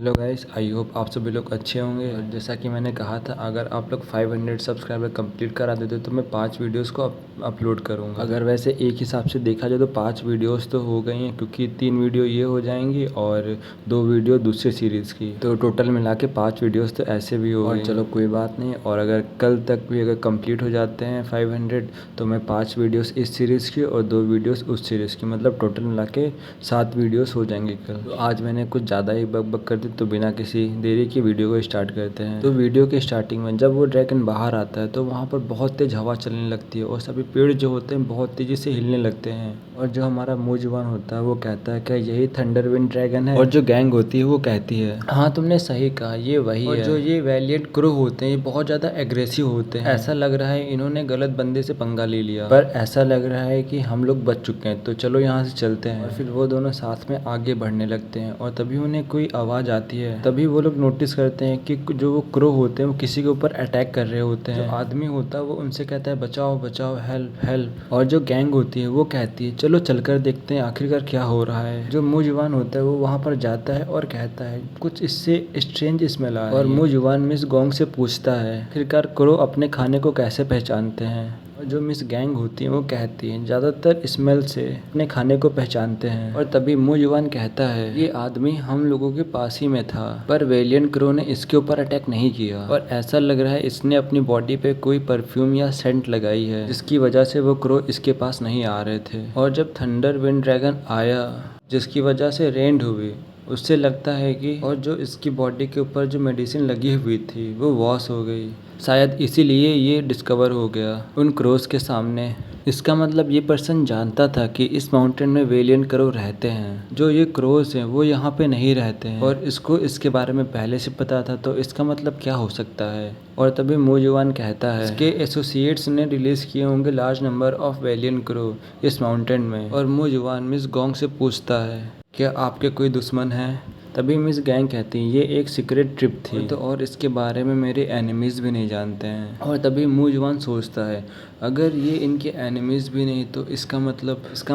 Hello guys, I hope आप सभी लोग अच्छे होंगे। और जैसा कि मैंने कहा था, अगर आप लोग 500 सब्सक्राइबर कंप्लीट करा देते तो मैं 5 वीडियोस को अपलोड करूंगा। अगर वैसे एक हिसाब से देखा जाए तो 5 वीडियोस तो हो गई हैं, क्योंकि 3 वीडियो ये हो जाएंगी और 2 वीडियो दूसरे सीरीज़ की, तो टोटल मिला के 5 वीडियोस तो ऐसे भी हो गई। चलो कोई बात नहीं। और अगर कल तक भी अगर कंप्लीट हो जाते हैं 500 तो मैं 5 वीडियोस इस सीरीज़ की और 2 वीडियोस उस सीरीज़ की, मतलब टोटल मिला के 7 वीडियोस हो जाएंगे कल। तो आज मैंने कुछ ज़्यादा ही बक कर दी, तो बिना किसी देरी की वीडियो को स्टार्ट करते हैं। तो वीडियो के स्टार्टिंग में जब वो ड्रैगन बाहर आता है तो वहाँ पर बहुत तेज हवा चलने लगती है और सभी पेड़ जो होते हैं बहुत तेजी से हिलने लगते हैं। और जो हमारा नौजवान होता है वो कहता है क्या यही थंडरविंड ड्रैगन है? और जो गैंग होती है वो कहती है हाँ तुमने सही कहा, ये वही है। और जो ये वैलिएंट क्रू होते हैं ये बहुत ज़्यादा एग्रेसिव होते हैं। ऐसा लग रहा है इन्होंने गलत बंदे से पंगा ले लिया, पर ऐसा लग रहा है कि हम लोग बच चुके हैं, तो चलो यहाँ से चलते हैं। और फिर वो दोनों साथ में आगे बढ़ने लगते हैं और तभी उन्हें कोई आवाज़ आती है। तभी वो लोग नोटिस करते हैं कि जो वो क्रू होते हैं वो किसी के ऊपर अटैक कर रहे होते हैं। जो आदमी होता है वो उनसे कहता है बचाओ बचाओ, हेल्प हेल्प। और जो गैंग होती है वो कहती है चलो चलकर देखते हैं आखिरकार क्या हो रहा है। जो नौजवान होता है वो वहाँ पर जाता है और कहता है कुछ इससे स्ट्रेंज स्मेल आ रही है। और नौजवान मिस गोंग से पूछता है आखिरकार क्रू अपने खाने को कैसे पहचानते हैं? और जो मिस गैंग होती है वो कहती है ज़्यादातर स्मेल से अपने खाने को पहचानते हैं। और तभी नौजवान कहता है ये आदमी हम लोगों के पास ही में था, पर वेलियंट क्रू ने इसके ऊपर अटैक नहीं किया। और ऐसा लग रहा है इसने अपनी बॉडी पे कोई परफ्यूम या सेंट लगाई है, जिसकी वजह से वो क्रू इसके पास नहीं आ रहे थे। और जब थंडर विंड ड्रैगन आया जिसकी वजह से रेंड हुई, उससे लगता है कि और जो इसकी बॉडी के ऊपर जो मेडिसिन लगी हुई थी वो वॉश हो गई, शायद इसीलिए ये डिस्कवर हो गया उन क्रोस के सामने। इसका मतलब ये पर्सन जानता था कि इस माउंटेन में वेलियंट क्रो रहते हैं। जो ये क्रोस हैं वो यहाँ पे नहीं रहते हैं और इसको इसके बारे में पहले से पता था, तो इसका मतलब क्या हो सकता है? और तभी नौजवान कहता है इसके एसोसिएट्स ने रिलीज किए होंगे large number of valiant crow इस माउंटेन में। और नौजवान मिस गोंग से पूछता है क्या आपके कोई दुश्मन हैं? तभी मिस गैंग कहती है ये एक सीक्रेट ट्रिप थी, तो और इसके बारे में मेरे एनिमीज़ भी नहीं जानते हैं। और तभी नौजवान सोचता है अगर ये इनके एनिमीज़ भी नहीं तो इसका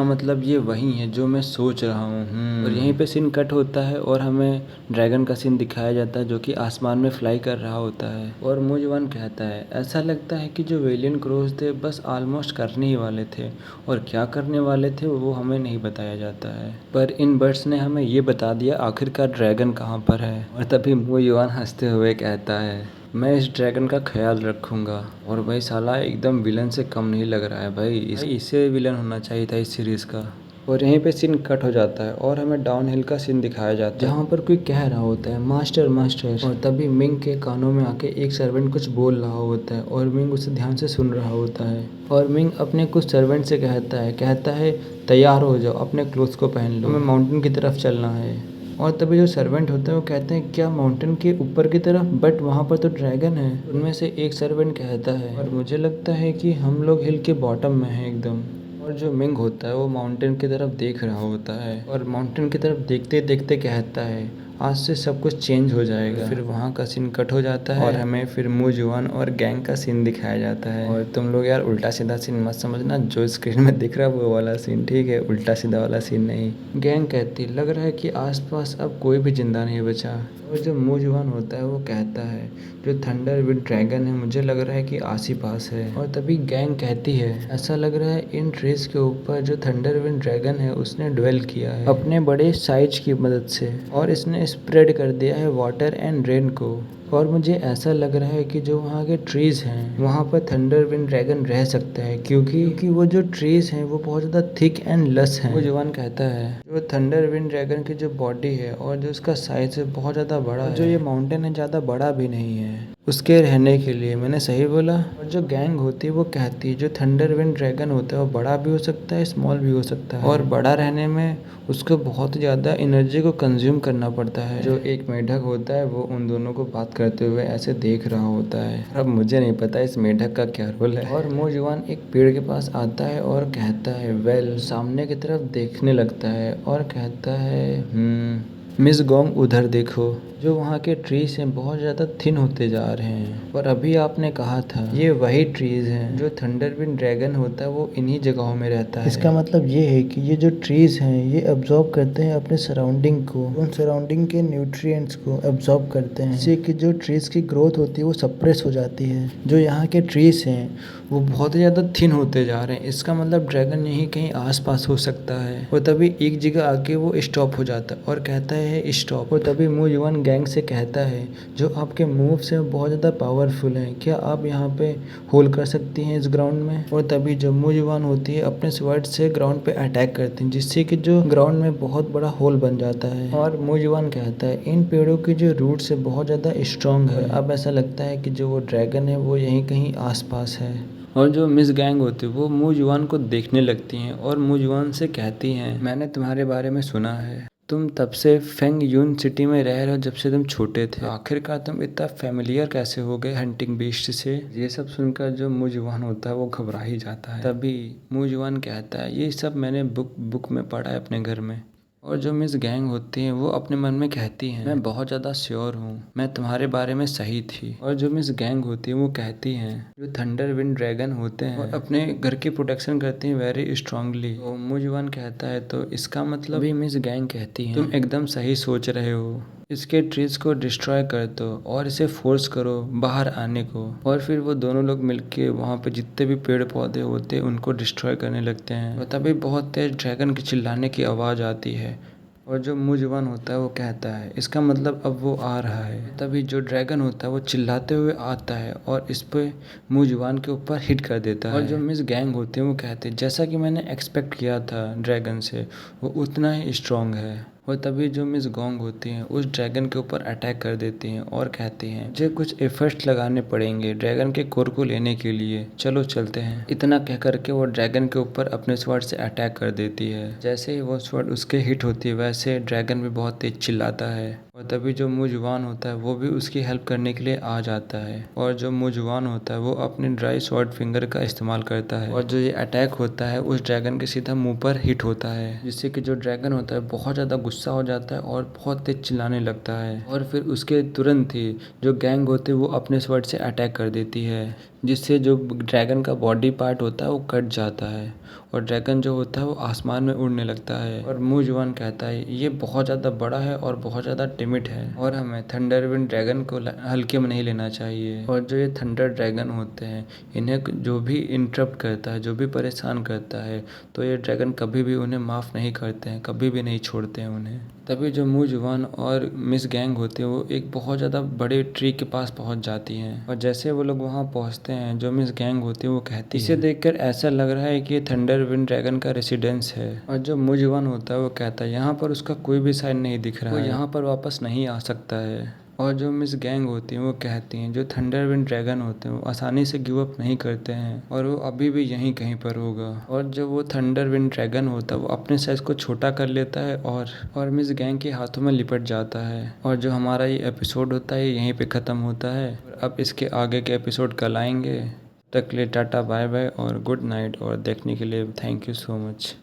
मतलब ये वही है जो मैं सोच रहा हूँ। और यहीं पे सीन कट होता है और हमें ड्रैगन का सीन दिखाया जाता है जो कि आसमान में फ्लाई कर रहा होता है। और नौजवान कहता है ऐसा लगता है कि जो वेलियंट क्रोज थे बस ऑलमोस्ट करने ही वाले थे, और क्या करने वाले थे वो हमें नहीं बताया जाता है, पर इन बर्ड्स ने हमें ये बता दिया आखिरकार ड्रैगन कहाँ पर है। और तभी नौजवान हंसते हुए कहता है मैं इस ड्रैगन का ख्याल रखूंगा। और भाई साला एकदम विलन से कम नहीं लग रहा है भाई, इससे विलन होना चाहिए था इस सीरीज़ का। और यहीं पे सीन कट हो जाता है और हमें डाउन हिल का सीन दिखाया जाता है जहाँ पर कोई कह रहा होता है मास्टर मास्टर। और तभी मिंग के कानों में आके एक सर्वेंट कुछ बोल रहा होता है और मिंग उसे ध्यान से सुन रहा होता है। और मिंग अपने कुछ सर्वेंट से कहता है तैयार हो जाओ, अपने क्लोथ्स को पहन लो, हमें माउंटेन की तरफ चलना है। और तभी जो सर्वेंट होते हैं वो कहते हैं क्या माउंटेन के ऊपर की तरफ? बट वहाँ पर तो ड्रैगन है। उनमें से एक सर्वेंट कहता है और मुझे लगता है कि हम लोग हिल के बॉटम में हैं एकदम। और जो मिंग होता है वो माउंटेन की तरफ देख रहा होता है और माउंटेन की तरफ देखते देखते कहता है आज से सब कुछ चेंज हो जाएगा। फिर वहाँ का सीन कट हो जाता है और हमें फिर नौजवान और गैंग का सीन दिखाया जाता है। और तुम लोग यार उल्टा सीधा सीन मत समझना, जो स्क्रीन में दिख रहा है वो वाला सीन ठीक है, उल्टा सीधा वाला सीन नहीं। गैंग कहती लग रहा है कि आसपास अब कोई भी जिंदा नहीं बचा। और जो नौजवान होता है वो कहता है जो थंडर विद ड्रैगन है मुझे लग रहा है कि आस ही पास है। और तभी गैंग कहती है ऐसा लग रहा है इन ट्रीज के ऊपर जो थंडर विद ड्रैगन है उसने ड्वेल किया है अपने बड़े साइज की मदद से, और इसने स्प्रेड कर दिया है वाटर एंड रेन को। और मुझे ऐसा लग रहा है कि जो वहाँ के ट्रीज हैं वहाँ पर थंडर विंड ड्रैगन रह सकता है, क्योंकि वो जो ट्रीज हैं वो बहुत ज़्यादा थिक एंड लस हैं। वो जवान कहता है जो थंडर विंड ड्रैगन की जो बॉडी है और जो उसका साइज है बहुत ज़्यादा बड़ा है, जो ये माउंटेन है ज़्यादा बड़ा भी नहीं है उसके रहने के लिए। मैंने सही बोला? और जो गैंग होती है वो कहती है जो थंडर विंड ड्रैगन होता है वो बड़ा भी हो सकता है स्मॉल भी हो सकता है, और बड़ा रहने में उसको बहुत ज़्यादा एनर्जी को कंज्यूम करना पड़ता है। जो एक मेढक होता है वो उन दोनों को बात करते हुए ऐसे देख रहा होता है। अब मुझे नहीं पता इस मेढक का क्या रोल है। और नौजवान एक पेड़ के पास आता है और कहता है वेल, सामने की तरफ देखने लगता है और कहता है मिस गोंग उधर देखो, जो वहाँ के ट्रीज हैं बहुत ज़्यादा थिन होते जा रहे हैं। और अभी आपने कहा था ये वही ट्रीज हैं जो थंडरविंड ड्रैगन होता है वो इन्हीं जगहों में रहता है। इसका मतलब ये है कि ये जो ट्रीज हैं ये अब्जॉर्ब करते हैं अपने सराउंडिंग को, उन सराउंडिंग के न्यूट्रिएंट्स को अब्जॉर्ब करते हैं, जिससे कि जो ट्रीज की ग्रोथ होती है वो सप्रेस हो जाती है। जो यहाँ के ट्रीज हैं वो बहुत ही ज़्यादा थिन होते जा रहे हैं। इसका मतलब ड्रैगन यहीं कहीं आसपास हो सकता है। और तभी एक जगह आके वो स्टॉप हो जाता है और कहता है स्टॉप। और तभी मू युआन गैंग से कहता है जो आपके मूव्स हैं बहुत ज़्यादा पावरफुल हैं, क्या आप यहाँ पे होल्ड कर सकती हैं इस ग्राउंड में। और तभी जो मू युआन होती है अपने स्वर्ड से ग्राउंड पे अटैक करती हैं, जिससे कि जो ग्राउंड में बहुत बड़ा होल बन जाता है। और मू युआन कहता है इन पेड़ों की जो रूट्स है बहुत ज़्यादा स्ट्रॉन्ग है। अब ऐसा लगता है कि जो वो ड्रैगन है वो यहीं कहीं आसपास है। और जो मिस गैंग होती है वो मू युआन को देखने लगती हैं और मू युआन से कहती हैं मैंने तुम्हारे बारे में सुना है, तुम तब से फेंग यून सिटी में रह रहे हो जब से तुम छोटे थे, आखिरकार तुम इतना फेमिलियर कैसे हो गए हंटिंग बीस्ट से। ये सब सुनकर जो मू युआन होता है वो घबरा ही जाता है। तभी मू युआन कहता है ये सब मैंने बुक में पढ़ा है अपने घर में। और जो मिस गैंग होती हैं वो अपने मन में कहती हैं मैं बहुत ज़्यादा श्योर हूँ मैं तुम्हारे बारे में सही थी। और जो मिस गैंग होती है वो कहती हैं जो थंडर विंड ड्रैगन होते हैं और अपने घर की प्रोटेक्शन करती हैं वेरी स्ट्रांगली। तो मू युआन कहता है तो इसका मतलब भी मिस गैंग कहती हैं तुम एकदम सही सोच रहे हो, इसके ट्रीज को डिस्ट्रॉय कर दो और इसे फोर्स करो बाहर आने को। और फिर वो दोनों लोग मिलके वहाँ पे जितने भी पेड़ पौधे होते हैं उनको डिस्ट्रॉय करने लगते हैं। और तभी बहुत तेज ड्रैगन के चिल्लाने की आवाज़ आती है और जो मू युआन होता है वो कहता है इसका मतलब अब वो आ रहा है। तभी जो ड्रैगन होता है वो चिल्लाते हुए आता है और इस पे मू युआन के ऊपर हिट कर देता है। और जो मिस गैंग होते हैं वो कहते हैं जैसा कि मैंने एक्सपेक्ट किया था ड्रैगन से वो उतना ही स्ट्रांग है। और तभी जो मिस गोंग होती हैं उस ड्रैगन के ऊपर अटैक कर देती हैं और कहती हैं मुझे कुछ एफर्ट्स लगाने पड़ेंगे ड्रैगन के कोर को लेने के लिए, चलो चलते हैं। इतना कह करके वो ड्रैगन के ऊपर अपने स्वॉर्ड से अटैक कर देती है। जैसे ही वो स्वॉर्ड उसके हिट होती है वैसे ड्रैगन भी बहुत तेज चिल्लाता है। और तभी जो मू युआन होता है वो भी उसकी हेल्प करने के लिए आ जाता है। और जो मू युआन होता है वो अपनी ड्राई स्वॉर्ड फिंगर का इस्तेमाल करता है और जो ये अटैक होता है उस ड्रैगन के सीधा मुंह पर हिट होता है, जिससे कि जो ड्रैगन होता है बहुत ज़्यादा गुस्सा हो जाता है और बहुत तेज चिल्लाने लगता है। और फिर उसके तुरंत ही जो गैंग होती है वो अपने स्वॉर्ड से अटैक कर देती है, जिससे जो ड्रैगन का बॉडी पार्ट होता है वो कट जाता है और ड्रैगन जो होता है वो आसमान में उड़ने लगता है। और मू युआन कहता है ये बहुत ज़्यादा बड़ा है और बहुत ज़्यादा टिमिड है और हमें थंडरविंड ड्रैगन को हल्के में नहीं लेना चाहिए। और जो ये थंडर ड्रैगन होते हैं इन्हें जो भी इंटरप्ट करता है, जो भी परेशान करता है, तो ये ड्रैगन कभी भी उन्हें माफ़ नहीं करते हैं, कभी भी नहीं छोड़ते हैं उन्हें। तभी जो मू युआन और मिस गैंग होती है वो एक बहुत ज़्यादा बड़े ट्री के पास पहुंच जाती हैं। और जैसे वो लोग वहां पहुंचते हैं जो मिस गैंग होती है वो कहती है इसे देखकर ऐसा लग रहा है कि ये थंडर विंड ड्रैगन का रेसिडेंस है। और जो मू युआन होता है वो कहता है यहाँ पर उसका कोई भी साइन नहीं दिख रहा है, वो यहाँ पर वापस नहीं आ सकता है। और जो मिस गैंग होती हैं वो कहती हैं जो थंडर विंड ड्रैगन होते हैं वो आसानी से गिव अप नहीं करते हैं और वो अभी भी यहीं कहीं पर होगा। और जब वो थंडर विंड ड्रैगन होता है वो अपने साइज को छोटा कर लेता है और मिस गैंग के हाथों में लिपट जाता है। और जो हमारा ये एपिसोड होता है यहीं पे ख़त्म होता है। और अब इसके आगे के एपिसोड कल आएंगे। तक के लिए टाटा बाय बाय और गुड नाइट और देखने के लिए थैंक यू सो मच।